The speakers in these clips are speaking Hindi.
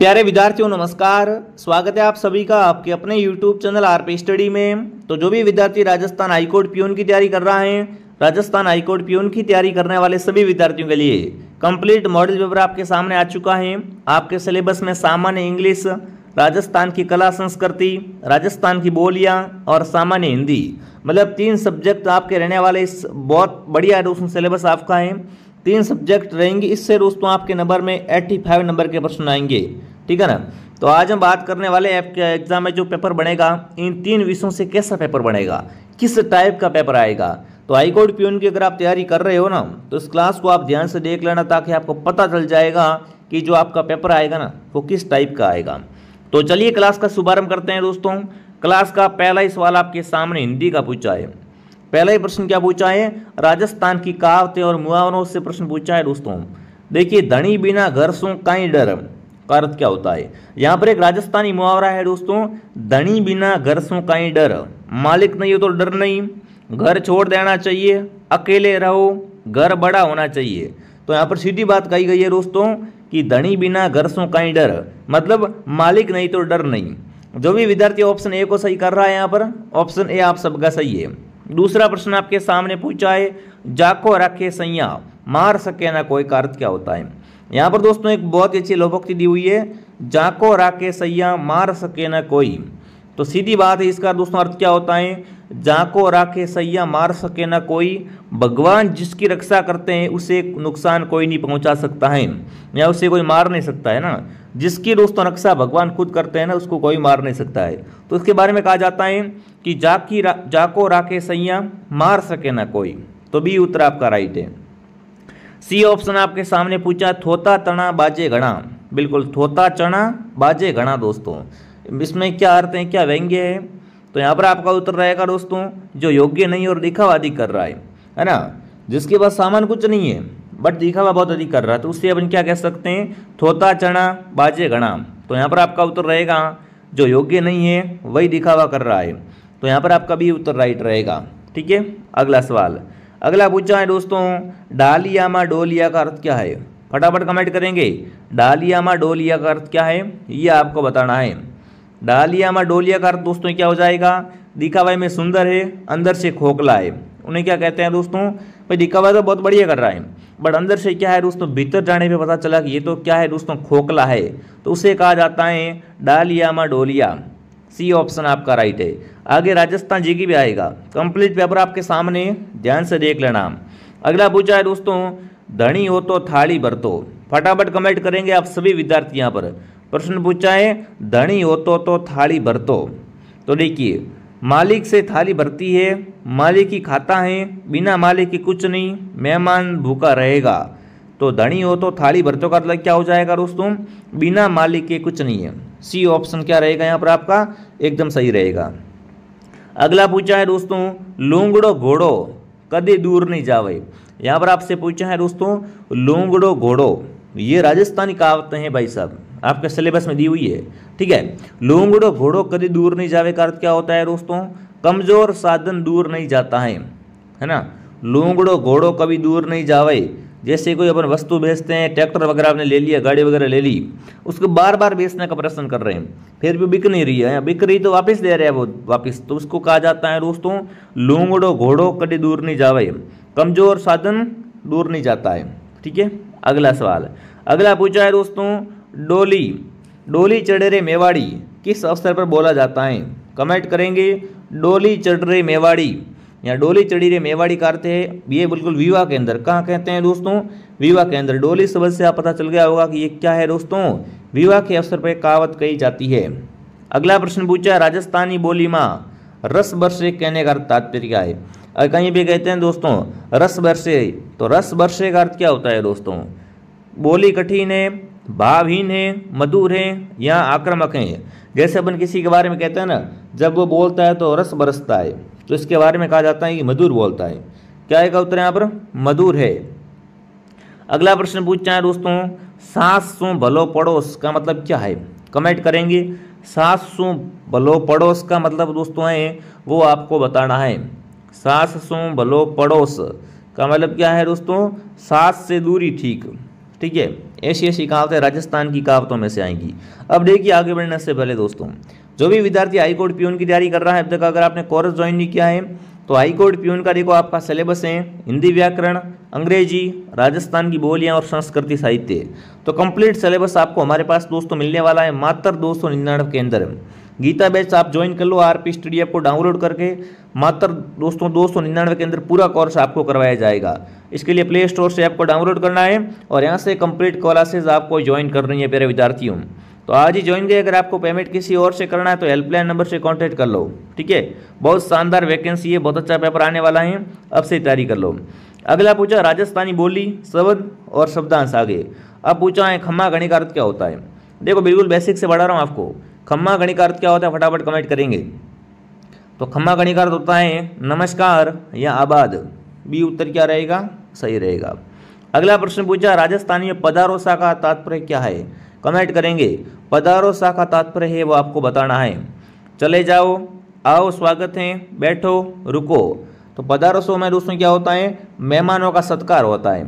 प्यारे विद्यार्थियों नमस्कार। स्वागत है आप सभी का आपके अपने YouTube चैनल आरपी स्टडी में। तो जो भी विद्यार्थी राजस्थान हाईकोर्ट प्यून की तैयारी कर रहा है, राजस्थान हाईकोर्ट प्यून की तैयारी करने वाले सभी विद्यार्थियों के लिए कंप्लीट मॉडल पेपर आपके सामने आ चुका है। आपके सिलेबस में सामान्य इंग्लिश, राजस्थान की कला संस्कृति, राजस्थान की बोलियां और सामान्य हिंदी, मतलब 3 सब्जेक्ट आपके रहने वाले। इस बहुत बढ़िया दोस्तों सिलेबस आपका है। 3 सब्जेक्ट रहेंगे। इससे दोस्तों आपके नंबर में 85 नंबर के प्रश्न आएंगे, ठीक है ना। तो आज हम बात करने वाले आपके एग्जाम में जो पेपर बनेगा, इन 3 विषयों से कैसा पेपर बनेगा, किस टाइप का पेपर आएगा। तो हाईकोर्ट प्यून की अगर आप तैयारी कर रहे हो ना, तो इस क्लास को आप ध्यान से देख लेना, ताकि आपको पता चल जाएगा कि जो आपका पेपर आएगा ना, वो किस टाइप का आएगा। तो चलिए क्लास का शुभारंभ करते हैं दोस्तों। क्लास का पहला ही सवाल आपके सामने हिंदी का पूछा है। पहला ही प्रश्न क्या पूछा है, राजस्थान की कहावतें और मुहावरों से प्रश्न पूछा है दोस्तों। देखिए, धनी बिना घर सो काई डर का अर्थ क्या होता है। यहाँ पर एक राजस्थानी मुहावरा है दोस्तों, धनी बिना घर सो काई डर। मालिक नहीं हो तो डर नहीं, घर छोड़ देना चाहिए, अकेले रहो, घर बड़ा होना चाहिए। तो यहाँ पर सीधी बात कही गई है दोस्तों कि धनी बिना घर सो काई डर, मतलब मालिक नहीं तो डर नहीं। जो भी विद्यार्थी ऑप्शन ए को सही कर रहा है, यहाँ पर ऑप्शन ए आप सबका सही है। दूसरा प्रश्न आपके सामने पूछा है, जाको रखे सैया मार सके ना कोई का अर्थ क्या होता है। यहाँ पर दोस्तों एक बहुत ही अच्छी लोकोक्ति दी हुई है, जाको राके सैया मार सके ना कोई। तो सीधी बात है, इसका दोस्तों अर्थ क्या होता है, जाको राके सैया मार सके ना कोई, भगवान जिसकी रक्षा करते हैं उसे नुकसान कोई नहीं पहुंचा सकता है, या उसे कोई मार नहीं सकता है ना। जिसकी दोस्तों रक्षा भगवान खुद करते हैं ना, उसको कोई मार नहीं सकता है। तो इसके बारे में कहा जाता है कि जाको राके सैया मार सके ना कोई। तो बी उत्तर आपका राइट है। सी ऑप्शन आपके सामने पूछा, थोता चना बाजे घना। बिल्कुल, थोता चना बाजे घना दोस्तों, इसमें क्या अर्थ है, क्या व्यंग्य है। तो यहाँ पर आपका उत्तर रहेगा दोस्तों, जो योग्य नहीं और दिखावादी कर रहा है ना, जिसके पास सामान कुछ नहीं है बट दिखावा बहुत अधिक कर रहा है, तो उससे अपन क्या कह सकते हैं, थोता चना बाजे घना। तो यहाँ पर आपका उत्तर रहेगा, जो योग्य नहीं है वही दिखावा कर रहा है। तो यहाँ पर आपका भी उत्तर राइट रहेगा, ठीक है। अगला सवाल, अगला पूछा है दोस्तों, डालिया मा डोलिया का अर्थ क्या है। फटाफट कमेंट करेंगे, डालिया मा डोलिया का अर्थ क्या है, ये आपको बताना है। डालिया मा डोलिया का अर्थ दोस्तों क्या हो जाएगा, दिखावे में सुंदर है, अंदर से खोखला है। उन्हें क्या कहते हैं दोस्तों, भाई दिखावा तो बहुत बढ़िया कर रहा है, बट अंदर से क्या है दोस्तों, भीतर जाने पे पता चला कि ये तो क्या है दोस्तों, खोखला है। तो उसे कहा जाता है डालिया मा डोलिया। सी ऑप्शन आपका राइट है। आगे राजस्थान जी की भी आएगा, कंप्लीट पेपर आपके सामने, ध्यान से देख लेना। अगला पूछा है दोस्तों, धनी हो तो थाली भरतो। फटाफट कमेंट करेंगे आप सभी विद्यार्थी। यहाँ पर प्रश्न पूछा है, धनी हो तो थाली भरतो। तो देखिए, मालिक से थाली भरती है, मालिक ही खाता है, बिना मालिक की कुछ नहीं, मेहमान भूखा रहेगा। तो धनी हो तो थाली भरतो का मतलब क्या हो जाएगा दोस्तों, बिना मालिक के कुछ नहीं है। सी ऑप्शन क्या रहेगा यहाँ पर आपका, एकदम सही रहेगा। अगला पूछा है दोस्तों, लूंगड़ो घोड़ो कदे दूर नहीं जावे। यहाँ पर आपसे पूछा है दोस्तों, लूंगड़ो घोड़ो, ये राजस्थानी कहावतें हैं भाई साहब, आपके सिलेबस में दी हुई है, ठीक है। लूंगड़ो घोड़ो कदे दूर नहीं जावे का अर्थ क्या होता है दोस्तों, कमजोर साधन दूर नहीं जाता है ना। लूंगड़ो घोड़ो कभी दूर नहीं जावे, जैसे कोई अपन वस्तु बेचते हैं, ट्रैक्टर वगैरह आपने ले लिया, गाड़ी वगैरह ले ली, उसको बार बार बेचने का प्रयत्न कर रहे हैं, फिर भी बिक नहीं रही है, बिक रही तो वापस दे रहे हैं वो वापस, तो उसको कहा जाता है दोस्तों, लूंगड़ो घोड़ो कभी दूर नहीं जावे, कमजोर साधन दूर नहीं जाता है, ठीक है। अगला सवाल, अगला पूछा है दोस्तों, डोली डोली चढ़े रे मेवाड़ी किस अवसर पर बोला जाता है। कमेंट करेंगे, डोली चढ़ रे मेवाड़ी, यहाँ डोली चढ़ी रे मेवाड़ी का अर्थ है, ये बिल्कुल विवाह के अंदर, कहाँ कहते हैं दोस्तों, विवाह के अंदर। डोली शब्द से आप पता चल गया होगा कि ये क्या है दोस्तों, विवाह के अवसर पर कहावत कही जाती है। अगला प्रश्न पूछा है, राजस्थानी बोली माँ रस बरसे कहने का तात्पर्य क्या है। कहीं भी कहते हैं दोस्तों रस बरसे, तो रस बरसे का अर्थ क्या होता है दोस्तों, बोली कठिन है, भावहीन है, मधुर है या आक्रामक है। जैसे अपन किसी के बारे में कहते हैं ना, जब वो बोलता है तो रस बरसता है, तो इसके बारे में कहा जाता है कि मधुर बोलता है। क्या है का उत्तर यहाँ पर, मधुर है। अगला प्रश्न पूछा है दोस्तों, सास सो भलो पड़ोस का मतलब क्या है। कमेंट करेंगे, सास सो भलो पड़ोस का मतलब दोस्तों है, वो आपको बताना है। सास सो भलो पड़ोस का मतलब क्या है दोस्तों, सास से दूरी ठीक, ठीक है। ऐसी ऐसी कहावतें राजस्थान की कहावतों में से आएंगी। अब देखिए आगे बढ़ने से पहले दोस्तों, जो भी विद्यार्थी हाईकोर्ट प्यून की तैयारी कर रहा है, अब तक अगर आपने कोर्स ज्वाइन नहीं किया है तो हाईकोर्ट प्यून का देखो आपका सिलेबस है हिंदी व्याकरण, अंग्रेजी, राजस्थान की बोलियां और संस्कृति साहित्य। तो कंप्लीट सिलेबस आपको हमारे पास दोस्तों मिलने वाला है मात्र 299 के अंदर। गीता बैच आप ज्वाइन कर लो आरपी स्टडी ऐप को डाउनलोड करके, मात्र दोस्तों 299 के अंदर पूरा कोर्स आपको करवाया जाएगा। इसके लिए प्ले स्टोर से ऐप को डाउनलोड करना है और यहाँ से कंप्लीट क्लासेज आपको ज्वाइन करनी है मेरे विद्यार्थियों। तो आज ही ज्वाइन करिए। अगर आपको पेमेंट किसी और से करना है तो हेल्पलाइन नंबर से कांटेक्ट कर लो, ठीक है। बहुत शानदार वैकेंसी है, बहुत अच्छा पेपर आने वाला है, अब से तैयारी कर लो। अगला पूछा राजस्थानी बोली, शब्द और शब्दांश आगे। अब पूछा है खम्मा गणी का अर्थ क्या होता है। देखो बिल्कुल बेसिक से बढ़ा रहा हूँ आपको। खम्मा गणी का अर्थ क्या होता है फटाफट कमेंट करेंगे। तो खम्मा गणी का अर्थ होता है नमस्कार या आबाद। बी उत्तर क्या रहेगा, सही रहेगा। अगला प्रश्न पूछा राजस्थानी में पधारोसा का तात्पर्य क्या है। कमेंट करेंगे। पधारोसा का तात्पर्य है वो आपको बताना है। चले जाओ, आओ, स्वागत है, बैठो, रुको। तो पधारोसो में दोस्तों क्या होता है, मेहमानों का सत्कार होता है।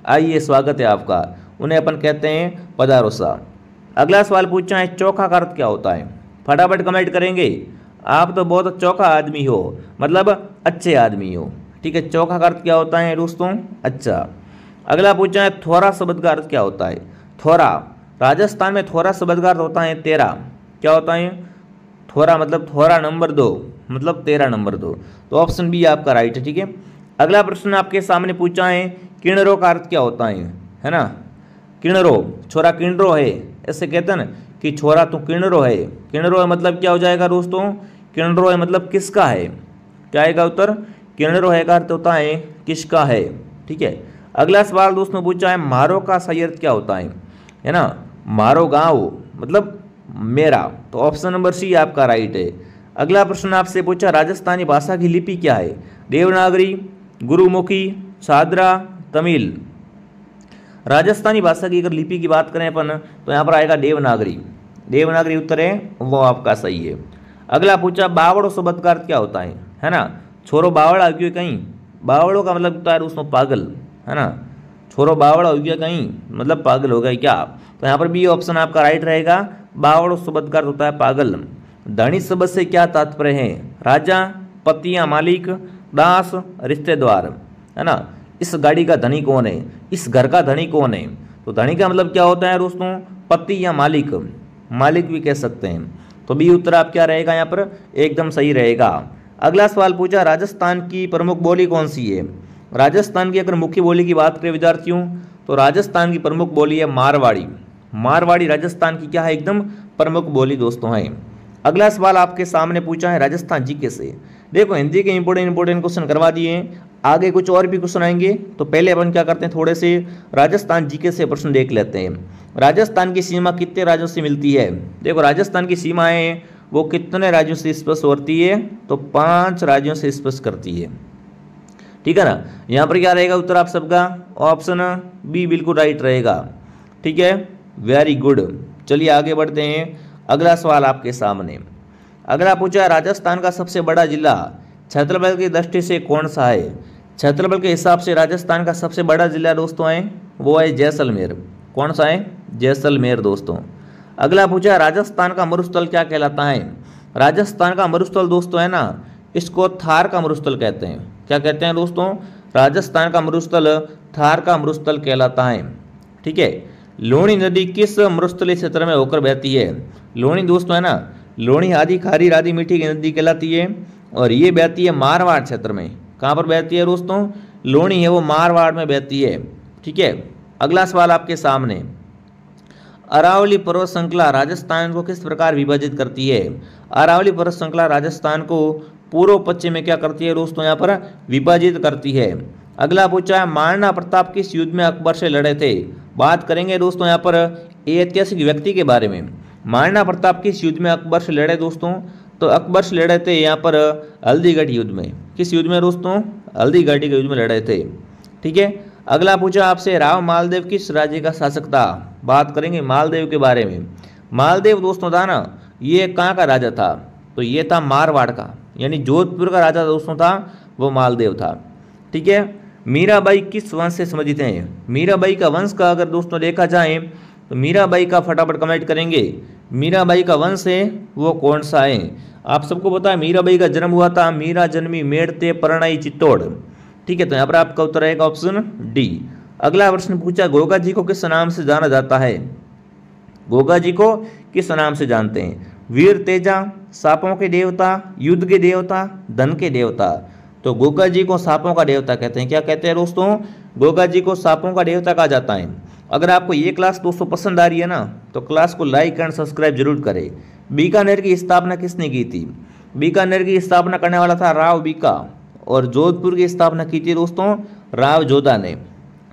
आइए स्वागत है आपका, उन्हें अपन कहते हैं पधारोसा। अगला सवाल पूछा है चोखा का अर्थ क्या होता है। फटाफट कमेंट करेंगे। आप तो बहुत चोखा आदमी हो, मतलब अच्छे आदमी हो, ठीक है। चोखा का अर्थ क्या होता है दोस्तों, अच्छा। अगला पूछा है थोड़ा शब्द का अर्थ क्या होता है। थोड़ा, राजस्थान में थोड़ा शब्द का अर्थ होता है 13। क्या होता है, थोड़ा मतलब थोड़ा नंबर 2, मतलब 13 नंबर 2। तो ऑप्शन बी आपका राइट है, ठीक है। अगला प्रश्न आपके सामने पूछा है किणरो का अर्थ क्या होता है ना। किणरो, छोरा किणरो है, ऐसे कहते हैं ना कि छोरा तो किणरो है। किणरो है मतलब क्या हो जाएगा दोस्तों, किणरो है मतलब किसका है। क्या आएगा उत्तर, किणरो है का अर्थ होता है किसका है, ठीक है। अगला सवाल दोस्तों पूछा है मारो का सही अर्थ क्या होता है ना। मारो गांव मतलब मेरा। तो ऑप्शन नंबर सी आपका राइट है। अगला प्रश्न आपसे पूछा राजस्थानी भाषा की लिपि क्या है। देवनागरी, गुरुमुखी, सादरा, तमिल। राजस्थानी भाषा की अगर लिपि की बात करें अपन तो यहाँ पर आएगा देवनागरी। देवनागरी उत्तर है वो आपका सही है। अगला पूछा बावड़ो शब्द का अर्थ क्या होता है ना। छोरो बावड़ा हो गया कहीं, बावड़ो का मतलब होता है उसमें पागल, है ना। छोरो बावड़ा हो गया कहीं मतलब पागल हो गया क्या। तो यहाँ पर बी ऑप्शन आपका राइट रहेगा। बावड़ो शब्द का अर्थ होता है पागल। धनी शब्द से क्या तात्पर्य है। राजा, पति या मालिक, दास, रिश्तेदार, है ना। इस गाड़ी का धनी कौन है, इस घर का धनी कौन है। तो धनी का मतलब क्या होता है दोस्तों, पति या मालिक, मालिक भी कह सकते हैं। तो बी उत्तर आप क्या रहेगा यहाँ पर, एकदम सही रहेगा। अगला सवाल पूछा राजस्थान की प्रमुख बोली कौन सी है। राजस्थान की अगर मुख्य बोली की बात करें विद्यार्थियों तो राजस्थान की प्रमुख बोली है मारवाड़ी। मारवाड़ी राजस्थान की क्या है, एकदम प्रमुख बोली दोस्तों है। अगला सवाल आपके सामने पूछा है राजस्थान जीके से। देखो हिंदी के इंपोर्टेंट क्वेश्चन करवा दिए, आगे कुछ और भी क्वेश्चन आएंगे। तो पहले अपन क्या करते हैं, थोड़े से राजस्थान जीके से प्रश्न देख लेते हैं। राजस्थान की सीमा कितने राज्यों से मिलती है। देखो राजस्थान की सीमाएं वो कितने राज्यों से स्पर्श होती है, तो 5 राज्यों से स्पर्श करती है, ठीक है ना। यहाँ पर क्या रहेगा उत्तर आप सबका, ऑप्शन बी बिल्कुल राइट रहेगा, ठीक है। Very good. चलिए आगे बढ़ते हैं। अगला सवाल आपके सामने। अगला पूछा राजस्थान का सबसे बड़ा जिला क्षेत्रफल की दृष्टि से कौन सा है। क्षेत्रफल के हिसाब से राजस्थान का सबसे बड़ा जिला दोस्तों है वो है जैसलमेर। कौन सा है, जैसलमेर दोस्तों। अगला पूछा राजस्थान का मरुस्थल क्या कहलाता है। राजस्थान का मरुस्थल दोस्तों है ना, इसको थार का मरुस्थल कहते हैं। क्या कहते हैं दोस्तों, राजस्थान का मरुस्थल थार का मरुस्थल कहलाता है, ठीक है। लूणी नदी किस मरुस्थलीय क्षेत्र में होकर बहती है। लूणी दोस्तों है ना, लूणी आदि खारी राधी मीठी की नदी कहलाती है और ये बहती है मारवाड़ क्षेत्र में। कहाँ पर बहती है दोस्तों, लूणी है वो मारवाड़ में बहती है, ठीक है। अगला सवाल आपके सामने। अरावली पर्वत श्रृंखला राजस्थान को किस प्रकार विभाजित करती है। अरावली पर्वत श्रृंखला राजस्थान को पूर्व पश्चिम में क्या करती है दोस्तों, यहाँ पर विभाजित करती है। अगला पूछा है महाराणा प्रताप किस युद्ध में अकबर से लड़े थे। बात करेंगे दोस्तों यहाँ पर ऐतिहासिक व्यक्ति के बारे में। महाराणा प्रताप किस युद्ध में अकबर से लड़े दोस्तों, तो अकबर से लड़े थे यहाँ पर हल्दीघाटी युद्ध में। किस युद्ध में दोस्तों, हल्दीघाटी के युद्ध में लड़े थे, ठीक है। अगला पूछा आपसे राव मालदेव किस राज्य का शासक था। बात करेंगे मालदेव के बारे में। मालदेव दोस्तों था ना, ये कहाँ का राजा था, तो ये था मारवाड़ का, यानी जोधपुर का राजा दोस्तों था वो मालदेव था, ठीक है। मीराबाई किस वंश से संबंधित हैं? मीराबाई का वंश का अगर दोस्तों देखा जाए तो मीराबाई का फटाफट कमेंट करेंगे, मीराबाई का वंश है वो कौन सा है? आप सबको पता है मीराबाई का जन्म हुआ था मीरा जन्मी मेड़ते परणाई चित्तौड़। ठीक है, तो यहाँ पर आपका उत्तर रहेगा ऑप्शन डी। अगला प्रश्न पूछा, गोगा जी को किस नाम से जाना जाता है? गोगा जी को किस नाम से जानते हैं? वीर तेजा, सांपों के देवता, युद्ध के देवता, धन के देवता। तो गोगा जी को सांपों का देवता कहते हैं। क्या कहते हैं दोस्तों? गोगा जी को सांपों का देवता कहा जाता है। अगर आपको ये क्लास दोस्तों पसंद आ रही है ना, तो क्लास को लाइक एंड सब्सक्राइब जरूर करें। बीकानेर की स्थापना किसने की थी? बीकानेर की स्थापना करने वाला था राव बीका, और जोधपुर की स्थापना की थी दोस्तों राव जोधा ने।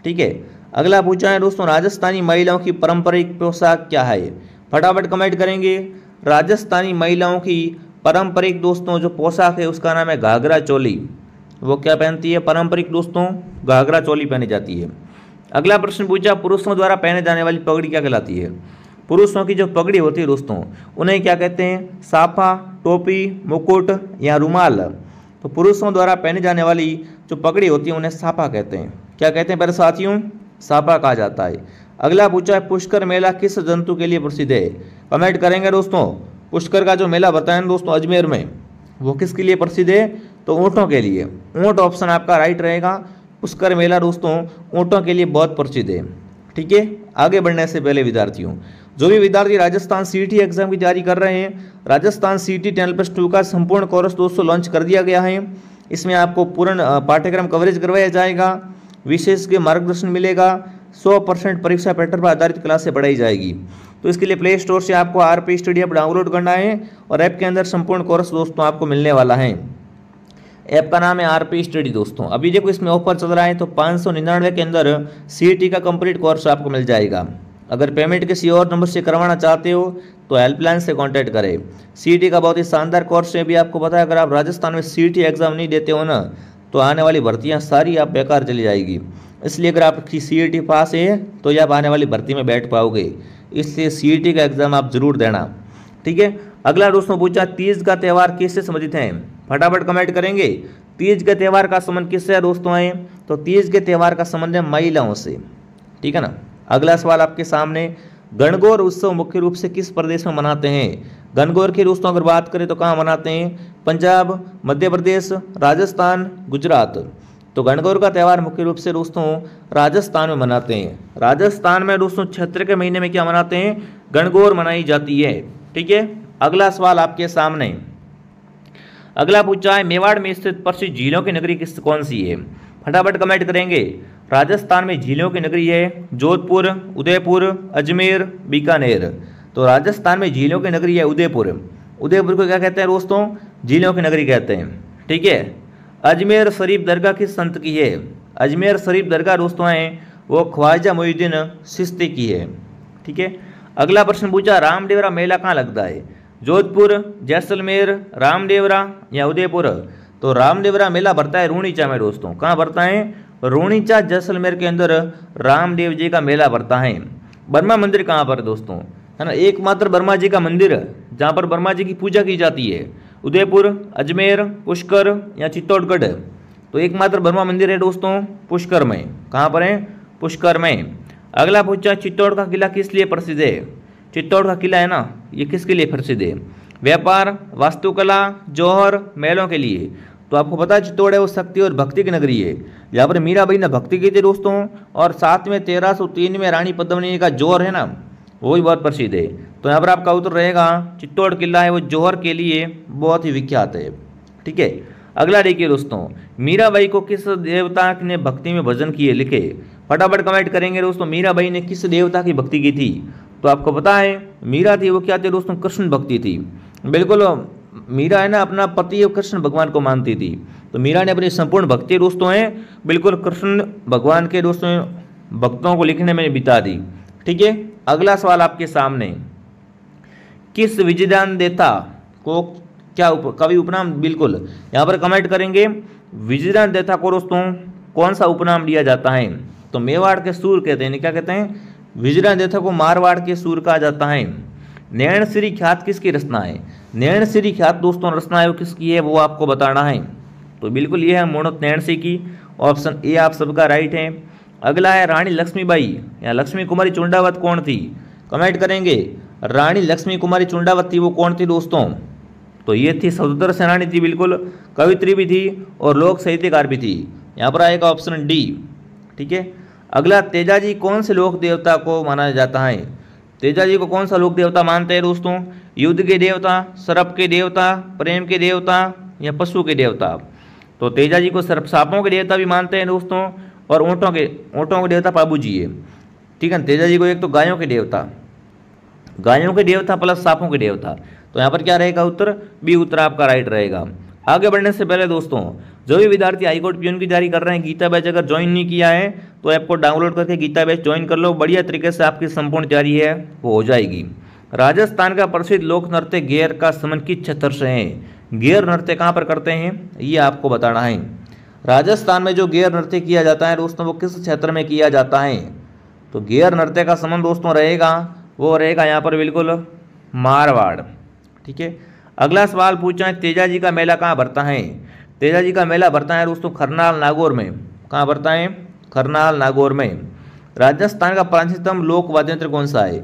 ठीक है, अगला पूछा है दोस्तों, राजस्थानी महिलाओं की पारंपरिक पोशाक क्या है? फटाफट कमेंट करेंगे। राजस्थानी महिलाओं की पारंपरिक दोस्तों जो पोशाक है उसका नाम है घाघरा चोली। वो क्या पहनती है? पारंपरिक दोस्तों घाघरा चोली पहनी जाती है। अगला प्रश्न पूछा, पुरुषों द्वारा पहने जाने वाली पगड़ी क्या कहलाती है? पुरुषों की जो पगड़ी होती है दोस्तों उन्हें क्या कहते हैं? साफा, टोपी, मुकुट या रुमाल। तो पुरुषों द्वारा पहने जाने वाली जो पगड़ी होती है उन्हें साफा कहते हैं। क्या कहते हैं मेरे साथियों? साफा कहा जाता है। अगला पूछा है, पुष्कर मेला किस जंतु के लिए प्रसिद्ध है? कमेंट करेंगे दोस्तों। पुष्कर का जो मेला बताया दोस्तों अजमेर में, वो किसके लिए प्रसिद्ध है? तो ऊँटों के लिए। ऊँट ऑप्शन आपका राइट रहेगा। पुष्कर मेला दोस्तों ऊँटों के लिए बहुत प्रसिद्ध है। ठीक है, आगे बढ़ने से पहले विद्यार्थियों, जो भी विद्यार्थी राजस्थान सीईटी एग्जाम की तैयारी कर रहे हैं, राजस्थान सीईटी 10+2 का संपूर्ण कोर्स दोस्तों लॉन्च कर दिया गया है। इसमें आपको पूर्ण पाठ्यक्रम कवरेज करवाया जाएगा, विशेष के मार्गदर्शन मिलेगा, 100% परीक्षा पैटर्न पर आधारित क्लासें पढ़ाई जाएगी। तो इसके लिए प्ले स्टोर से आपको आरपी स्टडी ऐप डाउनलोड करना है और ऐप के अंदर संपूर्ण कोर्स दोस्तों आपको मिलने वाला है। ऐप का नाम है आरपी स्टडी दोस्तों। अभी देखो इसमें ऑफर चल रहा है, तो 599 के अंदर सीईटी का कंप्लीट कोर्स आपको मिल जाएगा। अगर पेमेंट किसी और नंबर से करवाना चाहते हो तो हेल्पलाइन से कांटेक्ट करें। सीईटी का बहुत ही शानदार कोर्स है। भी आपको पता है अगर आप राजस्थान में सीईटी एग्जाम नहीं देते हो ना, तो आने वाली भर्तियां सारी आप बेकार चली जाएगी। इसलिए अगर आपकी सीईटी पास है तो ये आप आने वाली भर्ती में बैठ पाओगे। इसलिए सीईटी का एग्जाम आप जरूर देना। ठीक है, अगला दोस्तों पूछा, तीज का त्यौहार किससे संबंधित है? फटाफट कमेंट करेंगे। तीज के त्यौहार का संबंध किससे है दोस्तों? है तो तीज के त्यौहार का संबंध है महिलाओं से। ठीक है ना। अगला सवाल आपके सामने, गणगौर उत्सव मुख्य रूप से किस प्रदेश में मनाते हैं? गणगौर के दोस्तों अगर बात करें तो कहाँ मनाते हैं? पंजाब, मध्य प्रदेश, राजस्थान, गुजरात। तो गणगौर का त्यौहार मुख्य रूप से दोस्तों राजस्थान में मनाते हैं। राजस्थान में दोस्तों चैत्र के महीने में क्या मनाते हैं? गणगौर मनाई जाती है। ठीक है, अगला सवाल आपके सामने, अगला पूछा है, मेवाड़ में स्थित प्रसिद्ध झीलों की नगरी कौन सी है? फटाफट कमेंट करेंगे। राजस्थान में झीलों की नगरी है जोधपुर, उदयपुर, अजमेर, बीकानेर। तो राजस्थान में झीलों की नगरी है उदयपुर। उदयपुर को क्या कहते हैं दोस्तों? झीलों की नगरी कहते हैं। ठीक है, अजमेर शरीफ दरगाह किस संत की है? अजमेर शरीफ दरगाह दोस्तों है वो ख्वाजा मोइनुद्दीन चिश्ती की है। ठीक है, अगला प्रश्न पूछा, रामदेवरा मेला कहाँ लगता है? जोधपुर, जैसलमेर, रामदेवरा या उदयपुर। तो रामदेवरा मेला भरता है रूणीचा में दोस्तों। कहाँ भरता है? रूणीचा जैसलमेर के अंदर रामदेव जी का मेला भरता है। ब्रह्मा मंदिर कहाँ पर दोस्तों? है ना, एकमात्र ब्रह्मा जी का मंदिर जहाँ पर ब्रह्मा जी की पूजा की जाती है। उदयपुर, अजमेर, पुष्कर या चित्तौड़गढ़। तो एकमात्र ब्रह्मा मंदिर है दोस्तों पुष्कर में। कहाँ पर है? पुष्कर में। अगला पूछा, चित्तौड़ का किला किस लिए प्रसिद्ध है? चित्तौड़ का किला है ना, ये किसके लिए प्रसिद्ध है? व्यापार, वास्तुकला, जौहर, महलों के लिए। तो आपको पता है चित्तौड़ है वो शक्ति और भक्ति की नगरी है। यहाँ पर मीराबाई ने भक्ति की थी दोस्तों, और साथ में 1303 में रानी पद्मिनी का जौहर है ना, वो भी बहुत प्रसिद्ध है। तो यहाँ पर आपका उत्तर रहेगा चित्तौड़ किला है वो जौहर के लिए बहुत ही विख्यात है। ठीक है, अगला देखिए दोस्तों, मीराबाई को किस देवता ने भक्ति में भजन किए लिखे? फटाफट कमेंट करेंगे दोस्तों। मीराबाई ने किस देवता की भक्ति की थी? तो आपको पता है मीरा थी वो क्या थी दोस्तों? कृष्ण भक्ति थी। बिल्कुल, मीरा है ना अपना पति कृष्ण भगवान को मानती थी। तो मीरा ने अपनी संपूर्ण भक्ति दोस्तों है बिल्कुल कृष्ण भगवान के दोस्तों भक्तों को लिखने में बिता दी। ठीक है, अगला सवाल आपके सामने, किस विजयदान देता को क्या कवि उपनाम? बिल्कुल यहाँ पर कमेंट करेंगे। विजयदान देता को दोस्तों कौन सा उपनाम दिया जाता है? तो मेवाड़ के सूर कहते हैं। क्या कहते हैं? विजयदान देता को मारवाड़ के सूर कहा जाता है। नैण श्री ख्यात किसकी रचना है? नैण श्री ख्यात दोस्तों रचना है वो किसकी है वो आपको बताना है। तो बिल्कुल ये है मोहम्मद नैण सिंह की, ऑप्शन ए आप सबका राइट है। अगला है रानी लक्ष्मीबाई या लक्ष्मी कुमारी चुंडावत कौन थी, कमेंट करेंगे। रानी लक्ष्मी कुमारी चुंडावत थी वो कौन थी दोस्तों, तो ये थी स्वतंत्र सेनानी थी, बिल्कुल कवित्री भी थी और लोक साहित्यकार भी थी। यहाँ पर आएगा ऑप्शन डी। ठीक है। अगला तेजाजी कौन से लोक देवता को माना जाता है, तेजाजी को कौन सा लोक देवता मानते हैं दोस्तों, युद्ध के देवता, सर्प के देवता, प्रेम के देवता या पशु के देवता। तो तेजाजी को सर्प सांपों के देवता भी मानते हैं दोस्तों और ऊँटों के देवता पाबू जी है। ठीक है। तेजाजी को एक तो गायों के देवता प्लस सांपों के देवता। तो यहाँ पर क्या रहेगा उत्तर, बी उत्तर आपका राइट रहेगा। आगे बढ़ने से पहले दोस्तों जो भी विद्यार्थी हाईकोर्ट पीएन की तैयारी कर रहे हैं, गीता बैच अगर ज्वाइन नहीं किया है तो ऐप को डाउनलोड करके गीता बैच ज्वाइन कर लो, बढ़िया तरीके से आपकी संपूर्ण तैयारी है वो हो जाएगी। राजस्थान का प्रसिद्ध लोक नृत्य गेर का संबंध किस क्षेत्र से है, गेर नृत्य कहाँ पर करते हैं ये आपको बताना है। राजस्थान में जो गेर नृत्य किया जाता है दोस्तों वो किस क्षेत्र में किया जाता है, तो गेर नृत्य का संबंध दोस्तों रहेगा वो रहेगा यहाँ पर बिल्कुल मारवाड़। ठीक है। अगला सवाल पूछा है तेजाजी का मेला कहाँ भरता है, तेजाजी का मेला भरता है दोस्तों करनाल नागौर में। कहाँ भरता है, करनाल नागौर में। राजस्थान का प्राचीनतम लोक वाद्य यंत्र कौन सा है,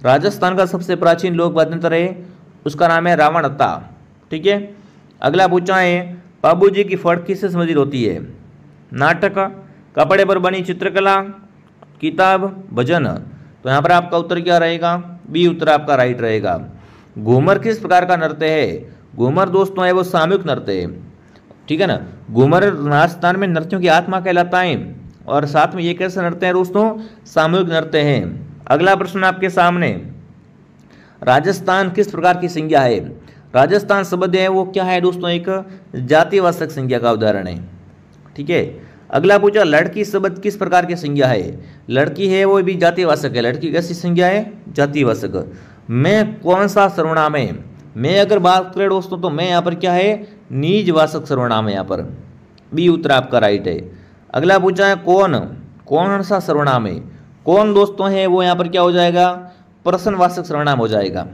राजस्थान का सबसे प्राचीन लोक वाद्य यंत्र है उसका नाम है रावण हत्था। ठीक है। अगला पूछा है पाबू जी की फट किससे संबंधित होती है, नाटक, कपड़े पर बनी चित्रकला, किताब, भजन। तो यहाँ पर आपका उत्तर क्या रहेगा, बी उत्तर आपका राइट रहेगा। घूमर किस प्रकार का नृत्य है, घूमर दोस्तों है वो सामूहिक नृत्य है। ठीक है ना। घूमर राजस्थान में नृत्यों की आत्मा कहलाता है और साथ में ये कैसे नृत्य है दोस्तों, सामूहिक नृत्य है। अगला प्रश्न आपके सामने, राजस्थान किस प्रकार की संज्ञा है, राजस्थान शब्द है वो क्या है दोस्तों, एक जातिवाचक संज्ञा का उदाहरण है। ठीक है। अगला पूछा लड़की शब्द किस प्रकार की संज्ञा है, लड़की है वो भी जातिवाचक है, लड़की कैसी संज्ञा है, जातिवाचक। मैं कौन सा सर्वनाम है, मैं अगर बात करें दोस्तों तो मैं यहाँ पर क्या है, निजवाचक सर्वनाम है यहाँ पर, बी उत्तर आपका राइट है। अगला पूछा है कौन सा सर्वनाम है, कौन दोस्तों है वो यहाँ पर क्या हो जाएगा, प्रश्नवाचक सर्वनाम हो जाएगा।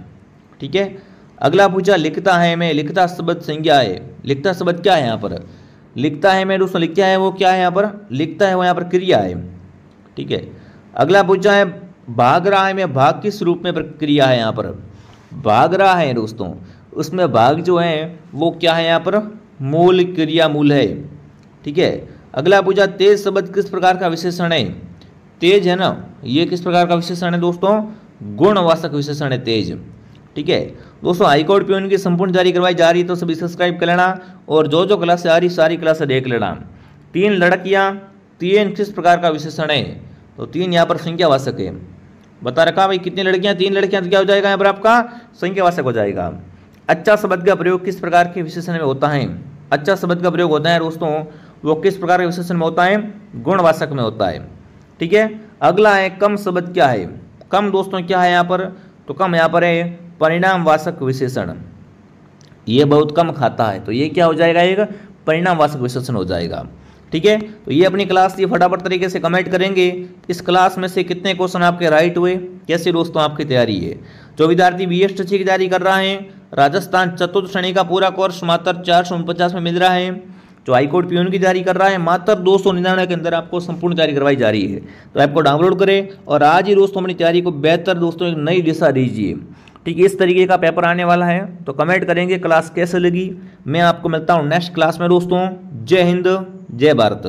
ठीक है। अगला पूछा लिखता है मैं, लिखता शब्द संज्ञा है, लिखता शब्द क्या है यहाँ पर, लिखता है मैं दोस्तों लिखता है वो क्या है यहाँ पर, लिखता है वो यहाँ पर क्रिया है। ठीक है। अगला पूछा है भाग रहा है मैं, भाग किस रूप में प्रक्रिया है यहाँ पर, भाग रहा है दोस्तों उसमें भाग जो है वो क्या है यहाँ पर, मूल क्रिया मूल है। ठीक है। अगला पूछा तेज शब्द किस प्रकार का विशेषण है, तेज है ना ये किस प्रकार का विशेषण है दोस्तों, गुणवाचक विशेषण है तेज। ठीक है। दोस्तों हाईकोर्ट पीएन की संपूर्ण तैयारी करवाई जा रही है तो सभी सब्सक्राइब कर लेना और जो क्लास आ रही सारी क्लास देख लेना। 3 लड़कियां 3 किस प्रकार का विशेषण है, तो 3 यहाँ पर संख्यावाचक है, बता रखा भाई कितनी लड़कियां, 3 लड़कियां तो क्या हो जाएगा यहाँ पर आपका संख्यावाचक हो जाएगा। अच्छा शब्द का प्रयोग किस प्रकार के विशेषण में होता है, अच्छा शब्द का प्रयोग होता है दोस्तों वो किस प्रकार के विशेषण में होता है, गुणवाचक में होता है। ठीक है। अगला है कम शब्द क्या है, कम दोस्तों क्या है यहाँ पर, तो कम यहाँ पर है परिणामवाचक विशेषण, ये बहुत कम खाता है तो ये क्या हो जाएगा, एक परिणामवाचक विशेषण हो जाएगा। ठीक है। तो ये अपनी क्लास थी, फटाफट तरीके से कमेंट करेंगे इस क्लास में से कितने क्वेश्चन आपके राइट हुए, कैसे दोस्तों आपकी तैयारी है। जो विद्यार्थी BS की तैयारी कर रहा है राजस्थान चतुर्थ श्रेणी का पूरा कोर्स मात्र 449 में मिल रहा है, जो हाईकोर्ट पीएन की तैयारी कर रहा है मात्र 299 के अंदर आपको संपूर्ण तैयारी करवाई जा रही है। तो ऐप को डाउनलोड करें और आज ही दोस्तों अपनी तैयारी को बेहतर दोस्तों एक नई दिशा दीजिए। ठीक है। इस तरीके का पेपर आने वाला है तो कमेंट करेंगे क्लास कैसे लगी। मैं आपको मिलता हूँ नेक्स्ट क्लास में दोस्तों। जय हिंद जय भारत।